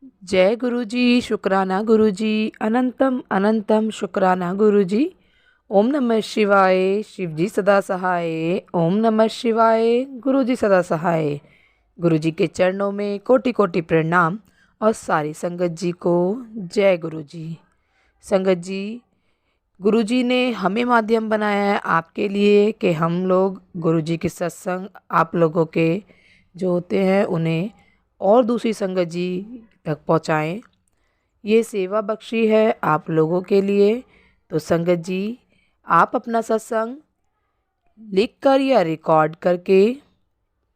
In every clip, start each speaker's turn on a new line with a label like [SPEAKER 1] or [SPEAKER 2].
[SPEAKER 1] जय गुरु जी, शुक्राना गुरु जी, अनंतम अनंतम शुक्राना गुरु जी। ओम नमः शिवाय, शिव जी सदा सहाय। ओम नमः शिवाय, गुरु जी सदा सहाय। गुरु जी के चरणों में कोटि कोटि प्रणाम और सारी संगत जी को जय गुरु जी। संगत जी, गुरु जी ने हमें माध्यम बनाया है आपके लिए कि हम लोग गुरु जी के सत्संग आप लोगों के जो होते हैं उन्हें और दूसरी संगत जी तक पहुँचाएँ। ये सेवा बख्शी है आप लोगों के लिए। तो संगत जी, आप अपना सत्संग लिख कर या रिकॉर्ड करके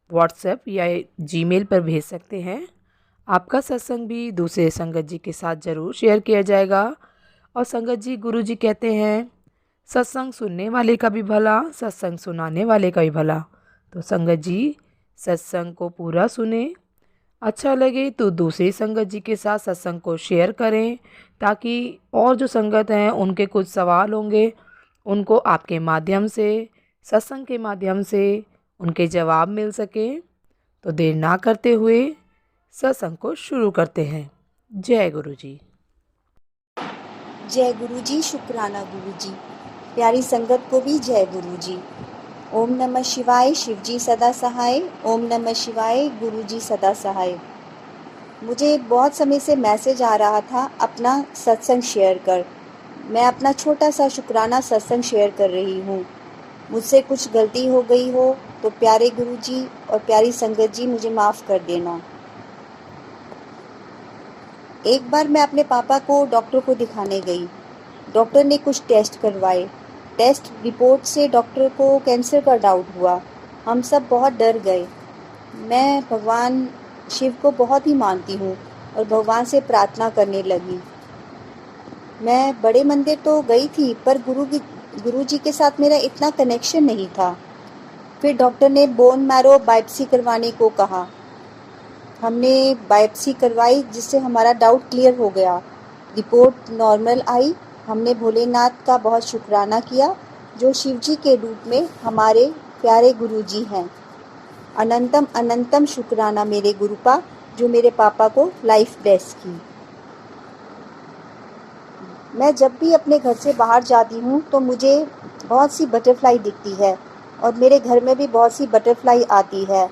[SPEAKER 1] व्हाट्सएप या जीमेल पर भेज सकते हैं। आपका सत्संग भी दूसरे संगत जी के साथ ज़रूर शेयर किया जाएगा। और संगत जी, गुरु जी कहते हैं सत्संग सुनने वाले का भी भला, सत्संग सुनाने वाले का भी भला। तो संगत जी, सत्संग को पूरा सुने, अच्छा लगे तो दूसरी संगत जी के साथ सत्संग को शेयर करें, ताकि और जो संगत हैं उनके कुछ सवाल होंगे उनको आपके माध्यम से, सत्संग के माध्यम से उनके जवाब मिल सके। तो देर ना करते हुए सत्संग को शुरू करते हैं। जय गुरु जी।
[SPEAKER 2] जय गुरु जी, शुक्राना गुरु जी। प्यारी संगत को भी जय गुरु जी। ओम नमः शिवाय, शिव जी सदा सहाय। ओम नमः शिवाय, गुरु जी सदा सहाय। मुझे बहुत समय से मैसेज आ रहा था अपना सत्संग शेयर कर। मैं अपना छोटा सा शुक्राना सत्संग शेयर कर रही हूँ। मुझसे कुछ गलती हो गई हो तो प्यारे गुरु जी और प्यारी संगत जी मुझे माफ़ कर देना। एक बार मैं अपने पापा को डॉक्टर को दिखाने गई। डॉक्टर ने कुछ टेस्ट करवाए। टेस्ट रिपोर्ट से डॉक्टर को कैंसर का डाउट हुआ। हम सब बहुत डर गए। मैं भगवान शिव को बहुत ही मानती हूँ और भगवान से प्रार्थना करने लगी। मैं बड़े मंदिर तो गई थी, पर गुरु जी के साथ मेरा इतना कनेक्शन नहीं था। फिर डॉक्टर ने बोन मैरो बायोप्सी करवाने को कहा। हमने बायोप्सी करवाई, जिससे हमारा डाउट क्लियर हो गया। रिपोर्ट नॉर्मल आई। हमने भोलेनाथ का बहुत शुक्राना किया, जो शिव जी के रूप में हमारे प्यारे गुरु जी हैं। अनंतम अनंतम शुक्राना मेरे गुरु का, जो मेरे पापा को लाइफ ब्लेस की। मैं जब भी अपने घर से बाहर जाती हूँ तो मुझे बहुत सी बटरफ्लाई दिखती है, और मेरे घर में भी बहुत सी बटरफ्लाई आती है।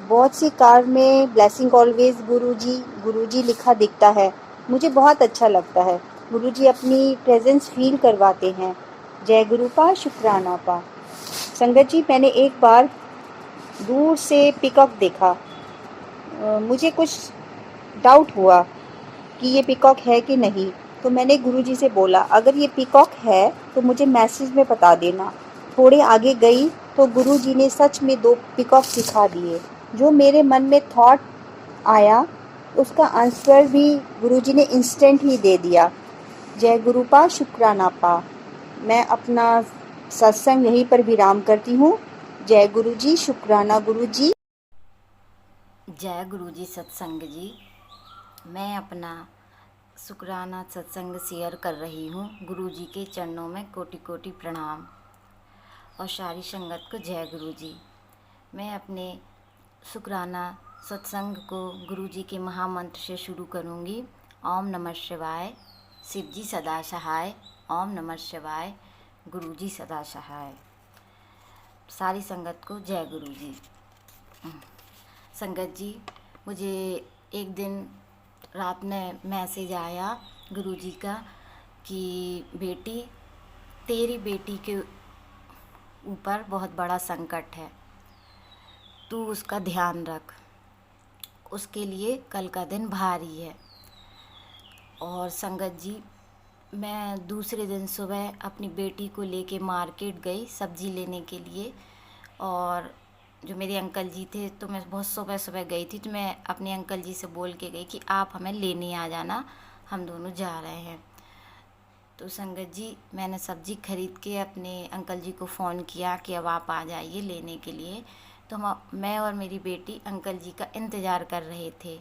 [SPEAKER 2] बहुत सी कार में ब्लेसिंग ऑलवेज गुरुजी लिखा दिखता है। मुझे बहुत अच्छा लगता है। गुरुजी अपनी प्रेजेंस फील करवाते हैं। जय गुरु पा, शुक्राना पा। संगत जी, मैंने एक बार दूर से पिकॉक देखा। मुझे कुछ डाउट हुआ कि ये पिकॉक है कि नहीं। तो मैंने गुरुजी से बोला, अगर ये पिकॉक है तो मुझे मैसेज में बता देना। थोड़े आगे गई तो गुरुजी ने सच में 2 पिकॉक दिखा दिए। जो मेरे मन में थॉट आया, उसका आंसर भी गुरुजी ने इंस्टेंट ही दे दिया। जय गुरु पा, शुक्राना पा। मैं अपना सत्संग यहीं पर विराम करती हूँ। जय गुरु जी, शुक्राना गुरु जी।
[SPEAKER 3] जय गुरु जी सत्संग जी। मैं अपना शुक्राना सत्संग शेयर कर रही हूँ। गुरु जी के चरणों में कोटि कोटि प्रणाम और सारी संगत को जय गुरु जी। मैं अपने शुक्राना सत्संग को गुरु जी के महामंत्र से शुरू करूँगी। ओम नमः शिवाय, शिव जी सदा सहाय। ओम नमः शिवाय, गुरु जी सदा सहाय। सारी संगत को जय गुरु जी। संगत जी, मुझे एक दिन रात में मैसेज आया गुरुजी का कि बेटी, तेरी बेटी के ऊपर बहुत बड़ा संकट है, तू उसका ध्यान रख, उसके लिए कल का दिन भारी है। और संगत जी, मैं दूसरे दिन सुबह अपनी बेटी को लेके मार्केट गई सब्ज़ी लेने के लिए। और जो मेरे अंकल जी थे, तो मैं बहुत सुबह सुबह गई थी, तो मैं अपने अंकल जी से बोल के गई कि आप हमें लेने आ जाना, हम दोनों जा रहे हैं। तो संगत जी, मैंने सब्ज़ी खरीद के अपने अंकल जी को फ़ोन किया कि अब आप आ जाइए लेने के लिए। तो मैं और मेरी बेटी अंकल जी का इंतज़ार कर रहे थे।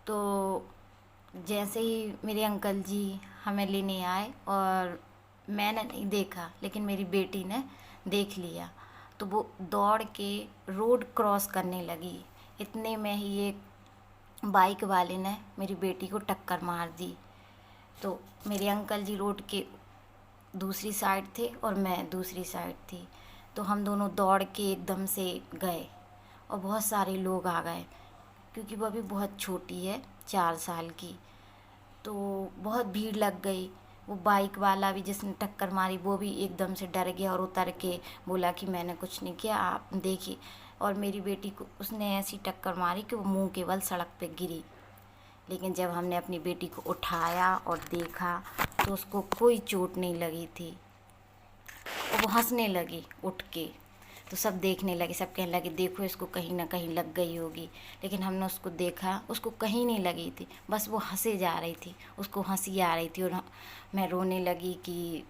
[SPEAKER 3] तो जैसे ही मेरे अंकल जी हमें लेने आए, और मैंने नहीं देखा लेकिन मेरी बेटी ने देख लिया, तो वो दौड़ के रोड क्रॉस करने लगी। इतने में ही एक बाइक वाले ने मेरी बेटी को टक्कर मार दी। तो मेरे अंकल जी रोड के दूसरी साइड थे और मैं दूसरी साइड थी। तो हम दोनों दौड़ के एकदम से गए और बहुत सारे लोग आ गए, क्योंकि वो अभी बहुत छोटी है, 4 साल की। तो बहुत भीड़ लग गई। वो बाइक वाला भी जिसने टक्कर मारी वो भी एकदम से डर गया और उतर के बोला कि मैंने कुछ नहीं किया, आप देखिए। और मेरी बेटी को उसने ऐसी टक्कर मारी कि वो मुंह के बल सड़क पे गिरी। लेकिन जब हमने अपनी बेटी को उठाया और देखा तो उसको कोई चोट नहीं लगी थी। और वो हंसने लगी उठ के। तो सब देखने लगे, सब कहने लगे देखो इसको कहीं ना कहीं लग गई होगी। लेकिन हमने उसको देखा, उसको कहीं नहीं लगी थी, बस वो हंसे जा रही थी, उसको हंसी आ रही थी। और मैं रोने लगी कि,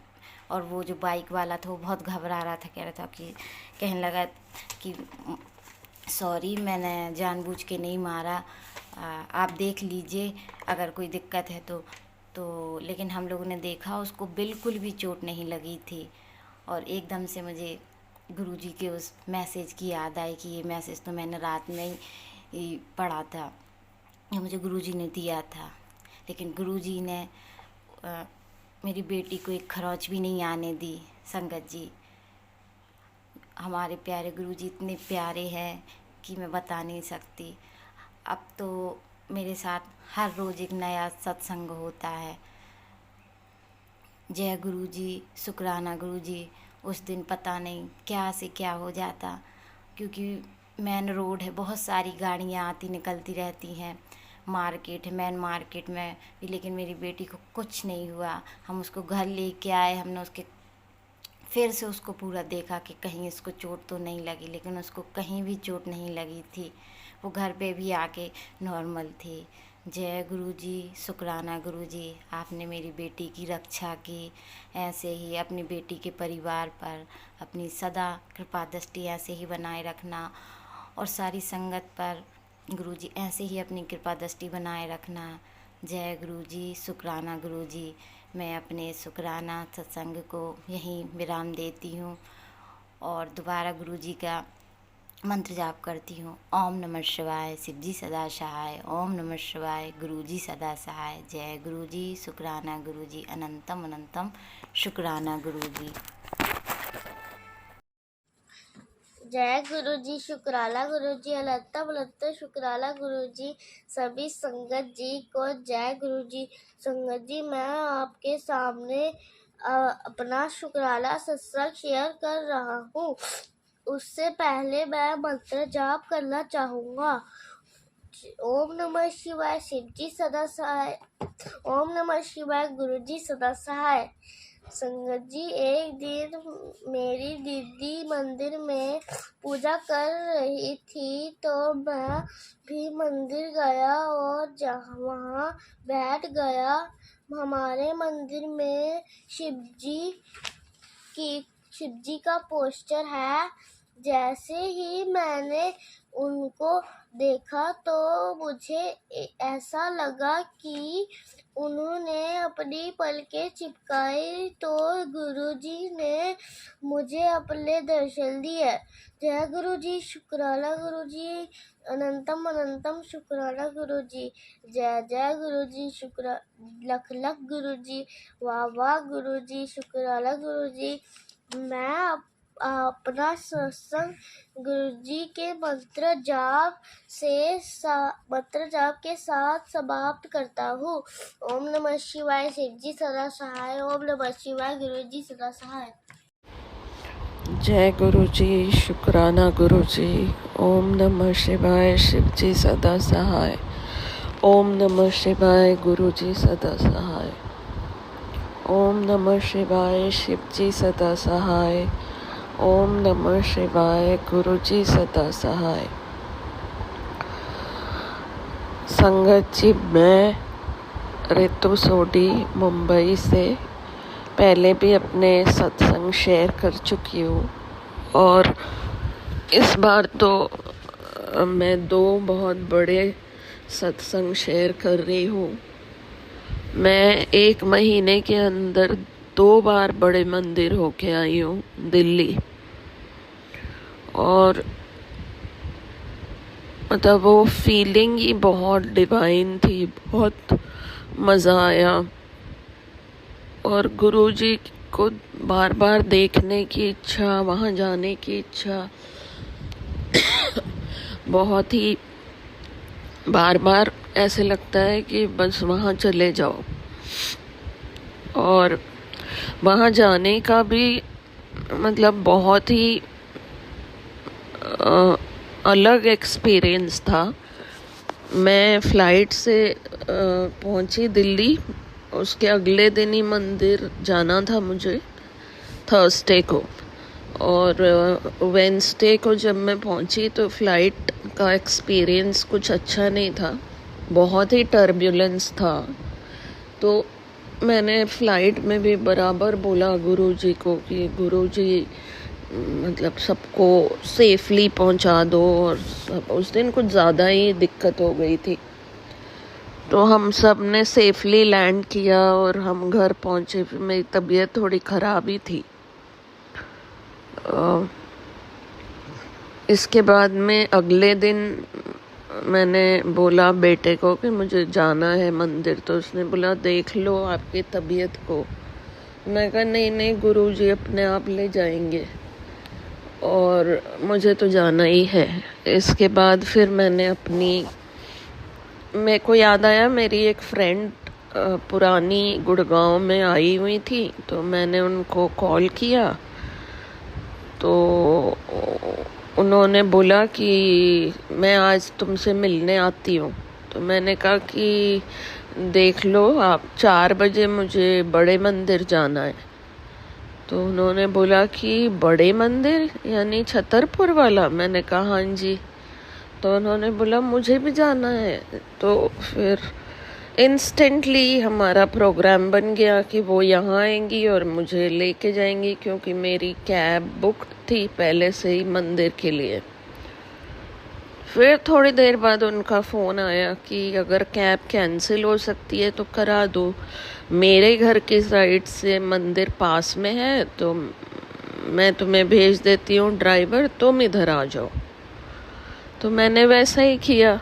[SPEAKER 3] और वो जो बाइक वाला था वो बहुत घबरा रहा था, कह रहा था कि, कहने लगा कि सॉरी मैंने जानबूझ के नहीं मारा, आप देख लीजिए अगर कोई दिक्कत है तो लेकिन हम लोगों ने देखा उसको बिल्कुल भी चोट नहीं लगी थी। और एकदम से मुझे गुरुजी के उस मैसेज की याद आई कि ये मैसेज तो मैंने रात में ही पढ़ा था, ये मुझे गुरुजी ने दिया था। लेकिन गुरुजी ने मेरी बेटी को एक खरोंच भी नहीं आने दी। संगत जी, हमारे प्यारे गुरुजी इतने प्यारे हैं कि मैं बता नहीं सकती। अब तो मेरे साथ हर रोज़ एक नया सत्संग होता है। जय गुरुजी, शुक्राना गुरुजी। उस दिन पता नहीं क्या से क्या हो जाता, क्योंकि मेन रोड है, बहुत सारी गाड़ियाँ आती निकलती रहती हैं, मार्केट है, मेन मार्केट में भी। लेकिन मेरी बेटी को कुछ नहीं हुआ। हम उसको घर लेके आए, हमने उसके फिर से उसको पूरा देखा कि कहीं इसको चोट तो नहीं लगी, लेकिन उसको कहीं भी चोट नहीं लगी थी। वो घर पे भी आके नॉर्मल थी। जय गुरुजी, शुक्राना गुरुजी, आपने मेरी बेटी की रक्षा की। ऐसे ही अपनी बेटी के परिवार पर अपनी सदा कृपा दृष्टि ऐसे ही बनाए रखना, और सारी संगत पर गुरुजी ऐसे ही अपनी कृपा दृष्टि बनाए रखना। जय गुरुजी, शुक्राना गुरुजी। मैं अपने शुक्राना सत्संग को यहीं विराम देती हूँ और दोबारा गुरुजी का मंत्र जाप करती हूँ। ओम नमः शिवाय, शिव जी सदा सहाय। ओम नमः शिवाय, गुरुजी सदा सहाय। जय गुरुजी, शुक्राना गुरुजी, अनंतम अनंतम शुक्राना गुरुजी।
[SPEAKER 4] जय गुरुजी, शुक्राला गुरुजी, अनंतम अनंत शुक्राला गुरुजी। सभी संगत जी को जय गुरुजी। संगत जी, मैं आपके सामने अपना शुक्राला सत्संग शेयर कर रहा हूँ। उससे पहले मैं मंत्र जाप करना चाहूँगा। ओम नमः शिवाय, शिव जी सदा सहाय। ओम नमः शिवाय, गुरुजी सदा सहाय। संगत जी, एक दिन मेरी दीदी मंदिर में पूजा कर रही थी, तो मैं भी मंदिर गया और वहाँ बैठ गया। हमारे मंदिर में शिव जी का पोस्टर है। जैसे ही मैंने उनको देखा तो मुझे ऐसा लगा कि उन्होंने अपनी पलकें चिपकाई, तो गुरुजी ने मुझे अपने दर्शन दिए। जय गुरुजी, शुक्राला गुरुजी, अनंतम अनंतम शुक्राला गुरुजी। जय जय गुरुजी, शुक्र लख लख गुरुजी, वाह वाह गुरुजी, शुक्राला गुरुजी। मैं अपना सत्संग गुरुजी के मंत्र जाप के साथ समाप्त करता हूँ। ओम नमः शिवाय, शिव जी सदा सहाय। ओम नमः शिवाय, गुरुजी सदा सहाय।
[SPEAKER 5] जय गुरुजी, शुक्राना गुरुजी। ओम नमः शिवाय, शिव जी सदा सहाय। ओम नमः शिवाय, गुरुजी सदा सहाय। ओम नमः शिवाय, शिव जी सदा सहाय। ओम नमः शिवाय, गुरुजी सदा सहाय। संगत जी, मैं रितु सोडी मुंबई से पहले भी अपने सत्संग शेयर कर चुकी हूँ, और इस बार तो मैं 2 बहुत बड़े सत्संग शेयर कर रही हूँ। मैं 1 महीने के अंदर 2 बार बड़े मंदिर होके आई हूँ दिल्ली, और मतलब वो फीलिंग ही बहुत डिवाइन थी, बहुत मज़ा आया। और गुरुजी को बार बार देखने की इच्छा, वहाँ जाने की इच्छा बहुत ही, बार बार ऐसे लगता है कि बस वहाँ चले जाओ। और वहाँ जाने का भी मतलब बहुत ही अलग एक्सपीरियंस था। मैं फ़्लाइट से पहुँची दिल्ली, उसके अगले दिन ही मंदिर जाना था मुझे, थर्सडे को। और वेंसडे को जब मैं पहुंची तो फ़्लाइट का एक्सपीरियंस कुछ अच्छा नहीं था, बहुत ही टर्बुलेंस था। तो मैंने फ़्लाइट में भी बराबर बोला गुरुजी को कि गुरुजी मतलब सबको सेफली पहुंचा दो। और उस दिन कुछ ज़्यादा ही दिक्कत हो गई थी, तो हम सब ने सेफली लैंड किया और हम घर पहुंचे। फिर मेरी तबीयत थोड़ी ख़राब ही थी। इसके बाद में अगले दिन मैंने बोला बेटे को कि मुझे जाना है मंदिर, तो उसने बोला देख लो आपकी तबीयत को। मैं कहा नहीं नहीं गुरुजी अपने आप ले जाएंगे और मुझे तो जाना ही है। इसके बाद फिर मैंने मेरे को याद आया मेरी एक फ्रेंड पुरानी गुड़गांव में आई हुई थी, तो मैंने उनको कॉल किया। तो उन्होंने बोला कि मैं आज तुमसे मिलने आती हूँ। तो मैंने कहा कि देख लो आप, 4 बजे मुझे बड़े मंदिर जाना है। तो उन्होंने बोला कि बड़े मंदिर यानी छतरपुर वाला? मैंने कहा हाँ जी। तो उन्होंने बोला मुझे भी जाना है। तो फिर इंस्टेंटली हमारा प्रोग्राम बन गया कि वो यहाँ आएंगी और मुझे लेके जाएंगी, क्योंकि मेरी कैब बुक थी पहले से ही मंदिर के लिए। फिर थोड़ी देर बाद उनका फ़ोन आया कि अगर कैब कैंसिल हो सकती है तो करा दो, मेरे घर की साइड से मंदिर पास में है, तो मैं तुम्हें भेज देती हूँ ड्राइवर, तुम इधर आ जाओ। तो मैंने वैसा ही किया।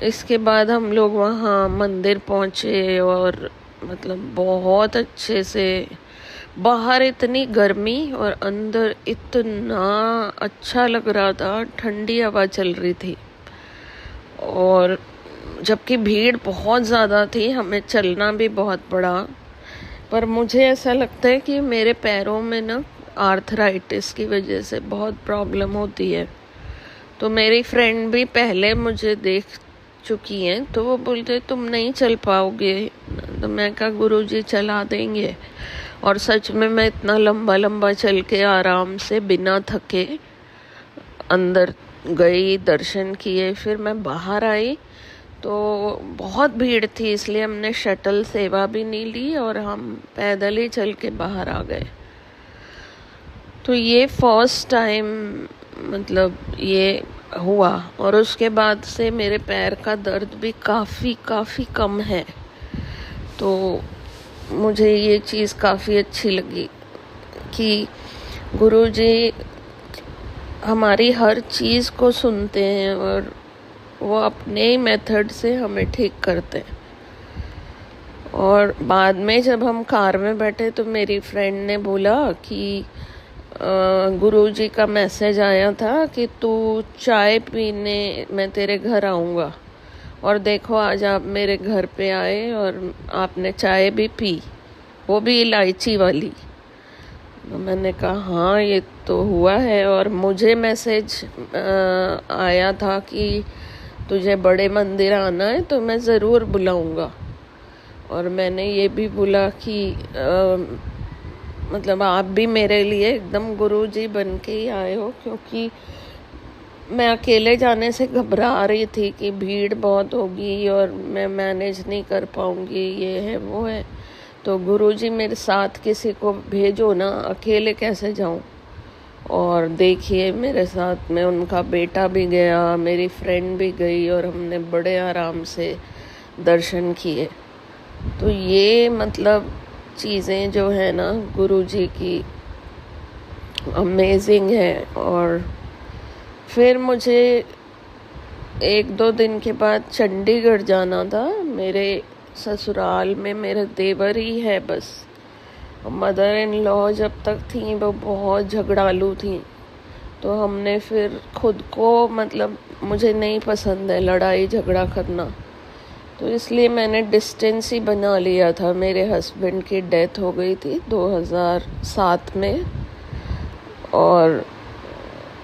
[SPEAKER 5] इसके बाद हम लोग वहाँ मंदिर पहुँचे और मतलब बहुत अच्छे से, बाहर इतनी गर्मी और अंदर इतना अच्छा लग रहा था, ठंडी हवा चल रही थी। और जबकि भीड़ बहुत ज़्यादा थी, हमें चलना भी बहुत पड़ा। पर मुझे ऐसा लगता है कि मेरे पैरों में ना आर्थराइटिस की वजह से बहुत प्रॉब्लम होती है। तो मेरी फ्रेंड भी पहले मुझे देख चुकी हैं, तो वो बोलते तुम नहीं चल पाओगे। तो मैं कहा गुरुजी चला देंगे। और सच में मैं इतना लंबा लंबा चल के आराम से बिना थके अंदर गई, दर्शन किए। फिर मैं बाहर आई तो बहुत भीड़ थी, इसलिए हमने शटल सेवा भी नहीं ली और हम पैदल ही चल के बाहर आ गए। तो ये फर्स्ट टाइम मतलब ये हुआ। और उसके बाद से मेरे पैर का दर्द भी काफ़ी कम है। तो मुझे ये चीज़ काफ़ी अच्छी लगी कि गुरुजी हमारी हर चीज़ को सुनते हैं और वो अपने ही मेथड से हमें ठीक करते हैं। और बाद में जब हम कार में बैठे तो मेरी फ्रेंड ने बोला कि गुरुजी का मैसेज आया था कि तू चाय पीने मैं तेरे घर आऊँगा। और देखो आज आप मेरे घर पे आए और आपने चाय भी पी, वो भी इलायची वाली। तो मैंने कहा हाँ ये तो हुआ है। और मुझे मैसेज आया था कि तुझे बड़े मंदिर आना है तो मैं ज़रूर बुलाऊंगा। और मैंने ये भी बोला कि मतलब आप भी मेरे लिए एकदम गुरुजी बन के ही आए हो, क्योंकि मैं अकेले जाने से घबरा रही थी कि भीड़ बहुत होगी और मैं मैनेज नहीं कर पाऊंगी, ये है वो है। तो गुरुजी मेरे साथ किसी को भेजो ना, अकेले कैसे जाऊं। और देखिए मेरे साथ में उनका बेटा भी गया, मेरी फ्रेंड भी गई और हमने बड़े आराम से दर्शन किए। तो ये मतलब चीज़ें जो है ना गुरुजी की अमेजिंग है। और फिर मुझे एक दो दिन के बाद चंडीगढ़ जाना था। मेरे ससुराल में मेरा देवर ही है बस। मदर इन लॉ जब तक थी वो बहुत झगड़ालू थी, तो हमने फिर खुद को मतलब मुझे नहीं पसंद है लड़ाई झगड़ा करना, तो इसलिए मैंने डिस्टेंस ही बना लिया था। मेरे हस्बैंड की डेथ हो गई थी 2007 में, और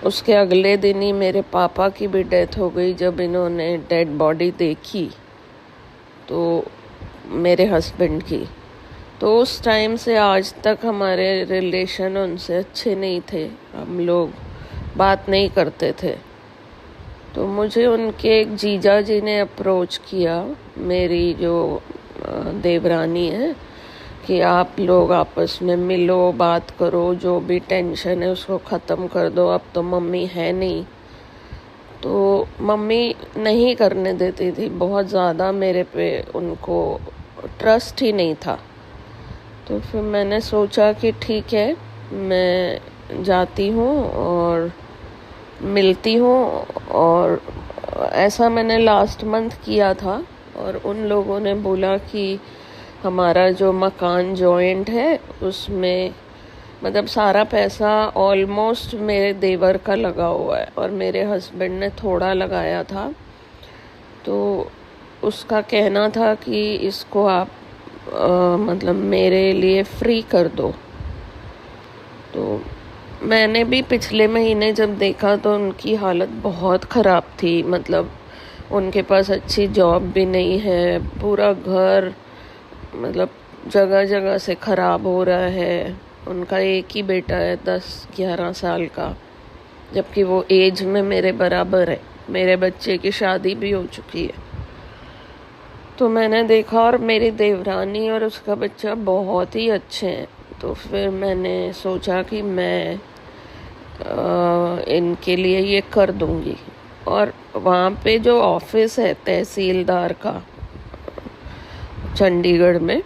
[SPEAKER 5] उसके अगले दिन ही मेरे पापा की भी डेथ हो गई जब इन्होंने डेड बॉडी देखी तो मेरे हस्बैंड की। तो उस टाइम से आज तक हमारे रिलेशन उनसे अच्छे नहीं थे, हम लोग बात नहीं करते थे। तो मुझे उनके एक जीजा जी ने अप्रोच किया, मेरी जो देवरानी है, कि आप लोग आपस में मिलो, बात करो, जो भी टेंशन है उसको ख़त्म कर दो, अब तो मम्मी है नहीं। तो मम्मी नहीं करने देती थी, बहुत ज़्यादा मेरे पे उनको ट्रस्ट ही नहीं था। तो फिर मैंने सोचा कि ठीक है, मैं जाती हूँ और मिलती हूँ, और ऐसा मैंने लास्ट मंथ किया था। और उन लोगों ने बोला कि हमारा जो मकान जॉइंट है उसमें मतलब सारा पैसा ऑलमोस्ट मेरे देवर का लगा हुआ है और मेरे हस्बैंड ने थोड़ा लगाया था। तो उसका कहना था कि इसको आप मतलब मेरे लिए फ्री कर दो। तो मैंने भी पिछले महीने जब देखा तो उनकी हालत बहुत ख़राब थी, मतलब उनके पास अच्छी जॉब भी नहीं है, पूरा घर मतलब जगह जगह से ख़राब हो रहा है। उनका एक ही बेटा है 10-11 साल का, जबकि वो एज में मेरे बराबर है। मेरे बच्चे की शादी भी हो चुकी है। तो मैंने देखा और मेरी देवरानी और उसका बच्चा बहुत ही अच्छे हैं। तो फिर मैंने सोचा कि मैं इनके लिए ये कर दूंगी। और वहाँ पे जो ऑफिस है तहसीलदार का चंडीगढ़ में,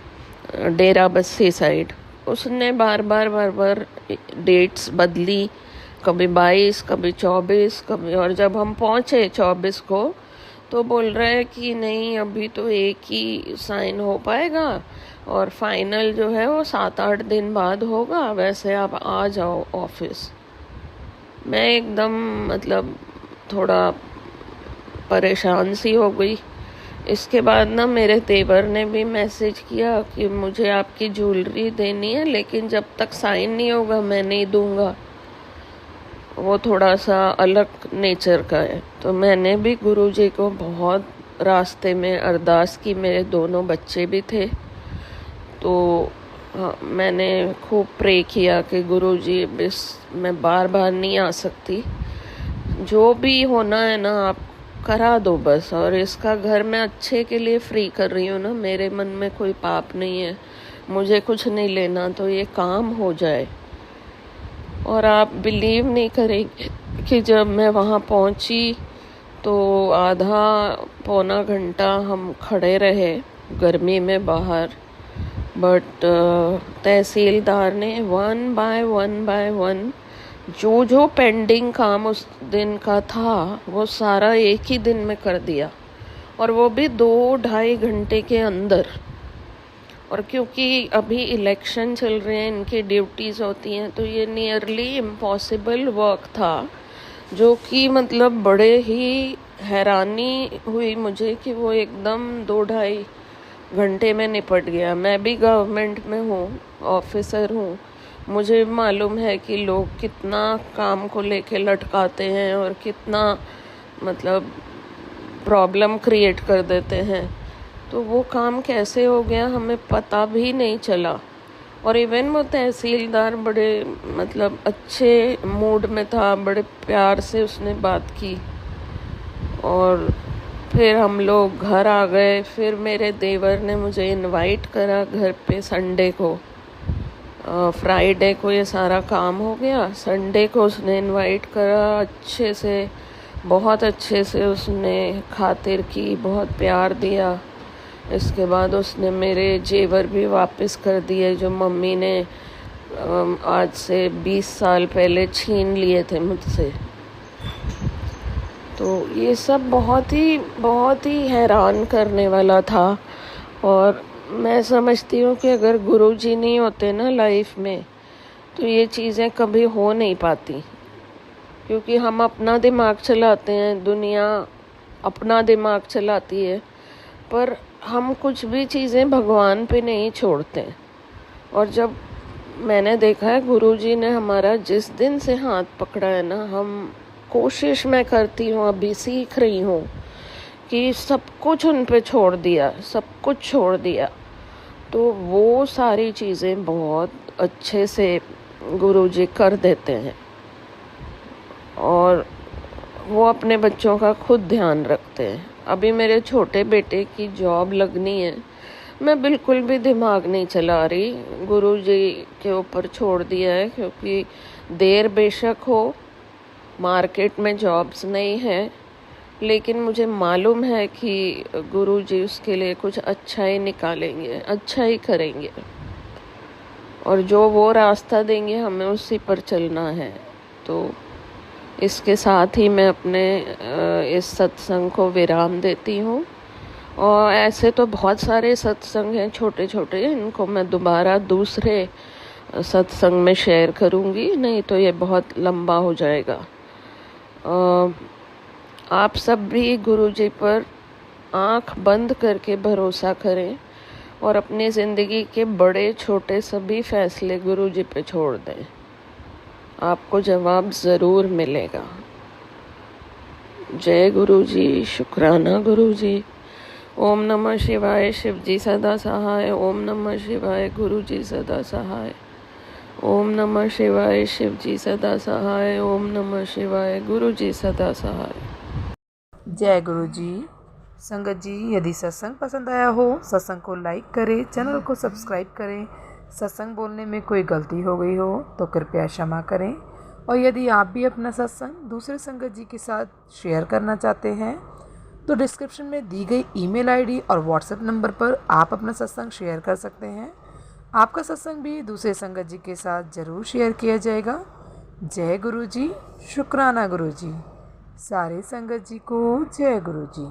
[SPEAKER 5] डेरा बस्सी साइड, उसने बार बार डेट्स बदली, कभी 22, कभी 24, कभी, और जब हम पहुँचे 24 को तो बोल रहे हैं कि नहीं अभी तो एक ही साइन हो पाएगा और फाइनल जो है वो 7-8 दिन बाद होगा, वैसे आप आ जाओ ऑफिस। मैं एकदम मतलब थोड़ा परेशान सी हो गई। इसके बाद ना मेरे देवर ने भी मैसेज किया कि मुझे आपकी ज्वेलरी देनी है, लेकिन जब तक साइन नहीं होगा मैं नहीं दूंगा। वो थोड़ा सा अलग नेचर का है। तो मैंने भी गुरुजी को बहुत रास्ते में अरदास की, मेरे दोनों बच्चे भी थे, तो मैंने खूब प्रे किया कि गुरुजी बस मैं बार बार नहीं आ सकती, जो भी होना है ना आप करा दो बस। और इसका घर मैं अच्छे के लिए फ्री कर रही हूँ ना, मेरे मन में कोई पाप नहीं है, मुझे कुछ नहीं लेना, तो ये काम हो जाए। और आप बिलीव नहीं करेंगे कि जब मैं वहाँ पहुँची तो आधा पौना घंटा हम खड़े रहे गर्मी में बाहर, बट तहसीलदार ने वन बाय वन जो पेंडिंग काम उस दिन का था वो सारा एक ही दिन में कर दिया, और वो भी 2-2.5 घंटे के अंदर। और क्योंकि अभी इलेक्शन चल रहे हैं, इनकी ड्यूटीज़ होती हैं, तो ये नियरली इम्पॉसिबल वर्क था, जो कि मतलब बड़े ही हैरानी हुई मुझे कि वो एकदम 2-2.5 घंटे में निपट गया। मैं भी गवर्नमेंट में हूँ, ऑफिसर हूँ, मुझे मालूम है कि लोग कितना काम को लेके लटकाते हैं और कितना मतलब प्रॉब्लम क्रिएट कर देते हैं। तो वो काम कैसे हो गया हमें पता भी नहीं चला। और इवन वो तहसीलदार बड़े मतलब अच्छे मूड में था, बड़े प्यार से उसने बात की। और फिर हम लोग घर आ गए। फिर मेरे देवर ने मुझे इनवाइट करा घर पे संडे को। फ्राइडे को ये सारा काम हो गया, संडे को उसने इनवाइट करा, अच्छे से बहुत अच्छे से उसने खातिर की, बहुत प्यार दिया। इसके बाद उसने मेरे जेवर भी वापस कर दिए जो मम्मी ने आज से 20 साल पहले छीन लिए थे मुझसे। तो ये सब बहुत ही हैरान करने वाला था। और मैं समझती हूँ कि अगर गुरुजी नहीं होते ना लाइफ में, तो ये चीज़ें कभी हो नहीं पाती, क्योंकि हम अपना दिमाग चलाते हैं, दुनिया अपना दिमाग चलाती है, पर हम कुछ भी चीज़ें भगवान पे नहीं छोड़ते। और जब मैंने देखा है गुरुजी ने हमारा जिस दिन से हाथ पकड़ा है ना, हम कोशिश मैं करती हूँ, अभी सीख रही हूँ कि सब कुछ उन पे छोड़ दिया, सब कुछ छोड़ दिया। तो वो सारी चीज़ें बहुत अच्छे से गुरुजी कर देते हैं, और वो अपने बच्चों का खुद ध्यान रखते हैं। अभी मेरे छोटे बेटे की जॉब लगनी है, मैं बिल्कुल भी दिमाग नहीं चला रही, गुरुजी के ऊपर छोड़ दिया है, क्योंकि देर बेशक हो, मार्केट में जॉब्स नहीं है, लेकिन मुझे मालूम है कि गुरुजी उसके लिए कुछ अच्छा ही निकालेंगे, अच्छा ही करेंगे, और जो वो रास्ता देंगे हमें उसी पर चलना है। तो इसके साथ ही मैं अपने इस सत्संग को विराम देती हूँ। और ऐसे तो बहुत सारे सत्संग हैं छोटे छोटे, इनको मैं दोबारा दूसरे सत्संग में शेयर करूँगी, नहीं तो ये बहुत लंबा हो जाएगा। आप सब भी गुरुजी पर आँख बंद करके भरोसा करें और अपनी ज़िंदगी के बड़े छोटे सभी फैसले गुरुजी पे छोड़ दें, आपको जवाब ज़रूर मिलेगा। जय गुरुजी, शुक्राना गुरुजी। ओम नमः शिवाय, शिवजी सदा सहाय। ओम नमः शिवाय, गुरुजी सदा सहाय। ओम नमः शिवाय, शिवजी सदा सहाय। ओम नमः शिवाय, गुरुजी सदा सहाय।
[SPEAKER 1] जय गुरु जी। संगत जी, यदि सत्संग पसंद आया हो, सत्संग को लाइक करें, चैनल को सब्सक्राइब करें। सत्संग बोलने में कोई गलती हो गई हो तो कृपया क्षमा करें। और यदि आप भी अपना सत्संग दूसरे संगत जी के साथ शेयर करना चाहते हैं, तो डिस्क्रिप्शन में दी गई ईमेल आईडी और व्हाट्सएप नंबर पर आप अपना सत्संग शेयर कर सकते हैं। आपका सत्संग भी दूसरे संगत जी के साथ ज़रूर शेयर किया जाएगा। जय गुरु जी, शुक्राना गुरु जी। सारे संगत जी को जय गुरु जी।